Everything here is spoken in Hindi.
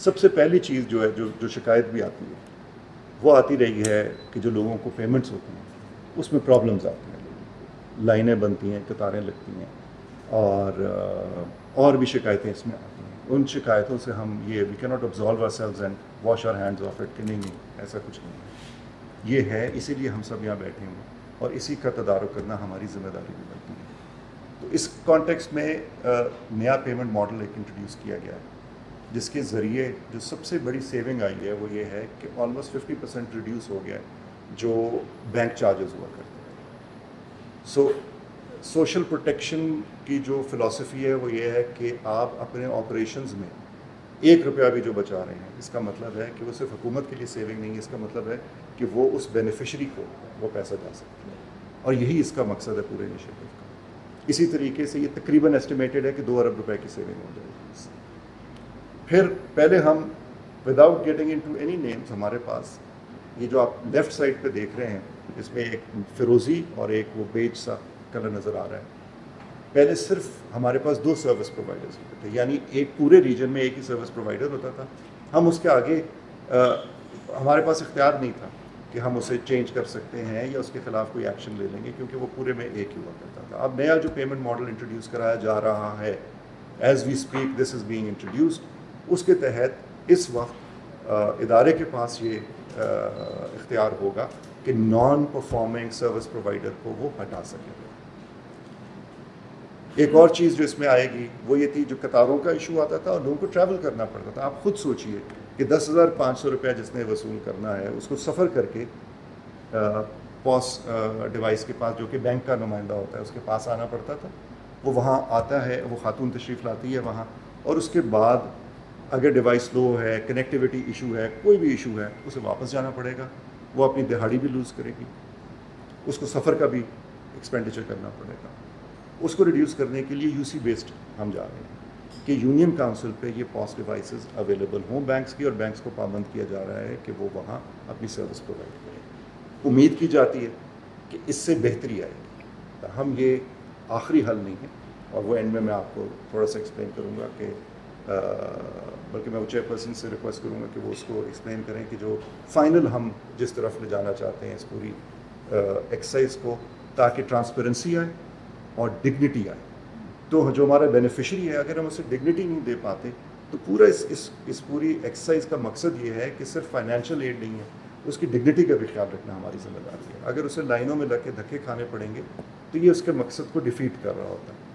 सबसे पहली चीज़ जो है, जो शिकायत भी आती है, वो आती रही है कि जो लोगों को पेमेंट्स होती हैं उसमें प्रॉब्लम्स आती हैं, लाइनें बनती हैं, कतारें लगती हैं, और भी शिकायतें इसमें आती हैं। उन शिकायतों से हम ये we can not absolve ourselves and wash our hands of it कि नहीं, ऐसा कुछ नहीं है। ये है, इसीलिए हम सब यहाँ बैठे हैं और इसी का तदारुक करना हमारी ज़िम्मेदारी भी बनती है। तो इस कॉन्टेक्स्ट में नया पेमेंट मॉडल एक इंट्रोड्यूस किया गया है, जिसके ज़रिए जो सबसे बड़ी सेविंग आई है वो ये है कि ऑलमोस्ट 50% रिड्यूस हो गया है जो बैंक चार्जेस हुआ करते हैं। सोशल प्रोटेक्शन की जो फ़िलासफ़ी है वो ये है कि आप अपने ऑपरेशंस में 1 रुपया भी जो बचा रहे हैं, इसका मतलब है कि वो सिर्फ हुकूमत के लिए सेविंग नहीं है, इसका मतलब है कि वो उस बेनिफिशरी को वो पैसा जा सकता है, और यही इसका मकसद है पूरे इनिशिएटिव का। इसी तरीके से ये तकरीबन एस्टिमेटेड है कि 2 अरब रुपए की सेविंग हो जाएगी। फिर पहले हम without getting into any names, हमारे पास ये जो आप लेफ़्ट साइड पे देख रहे हैं, इसमें एक फिरोज़ी और एक वो बेज सा कलर नज़र आ रहा है। पहले सिर्फ हमारे पास 2 सर्विस प्रोवाइडर्स होते थे, यानी एक पूरे रीजन में एक ही सर्विस प्रोवाइडर होता था। हम उसके आगे हमारे पास इख्तियार नहीं था कि हम उसे चेंज कर सकते हैं या उसके ख़िलाफ़ कोई एक्शन ले लेंगे, क्योंकि वो पूरे में एक ही हुआ करता था। अब नया जो पेमेंट मॉडल इंट्रोड्यूस कराया जा रहा है, as we speak this is being introduced, उसके तहत इस वक्त इदारे के पास ये इख्तियार होगा कि नॉन परफॉर्मिंग सर्विस प्रोवाइडर को वो हटा सके। एक और चीज़ जो इसमें आएगी वो ये थी, जो कतारों का इशू आता था और लोगों को ट्रैवल करना पड़ता था। आप खुद सोचिए कि 10,500 रुपया जिसने वसूल करना है उसको सफ़र करके पॉस डिवाइस के पास, जो कि बैंक का नुमाइंदा होता है, उसके पास आना पड़ता था। वो वहाँ आता है, वो खातून तशरीफ़ लाती है वहाँ, और उसके बाद अगर डिवाइस स्लो है, कनेक्टिविटी इशू है, कोई भी इशू है, उसे वापस जाना पड़ेगा। वो अपनी दिहाड़ी भी लूज़ करेगी, उसको सफ़र का भी एक्सपेंडिचर करना पड़ेगा। उसको रिड्यूस करने के लिए यूसी बेस्ड हम जा रहे हैं कि यूनियन काउंसिल पे ये पॉस डिवाइसेस अवेलेबल हों बैंक्स की, और बैंक्स को पाबंद किया जा रहा है कि वो वहाँ अपनी सर्विस प्रोवाइड करें। उम्मीद की जाती है कि इससे बेहतरी आएगी। हम ये आखिरी हल नहीं है, और वो एंड में मैं आपको थोड़ा सा एक्सप्लेन करूँगा कि बल्कि मैं वो चेयरपर्सन से रिक्वेस्ट करूँगा कि वो उसको एक्सप्लेन करें कि जो फाइनल हम जिस तरफ ले जाना चाहते हैं इस पूरी एक्सरसाइज को, ताकि ट्रांसपेरेंसी आए और डिग्निटी आए। तो जो हमारा बेनिफिशरी है, अगर हम उसे डिग्निटी नहीं दे पाते तो पूरा इस पूरी एक्सरसाइज का मकसद ये है कि सिर्फ फाइनेंशियल एड नहीं है, उसकी डिग्निटी का भी ख्याल रखना हमारी जिम्मेदारी है। अगर उसे लाइनों में लग के धक्के खाने पड़ेंगे तो ये उसके मकसद को डिफीट कर रहा होता है।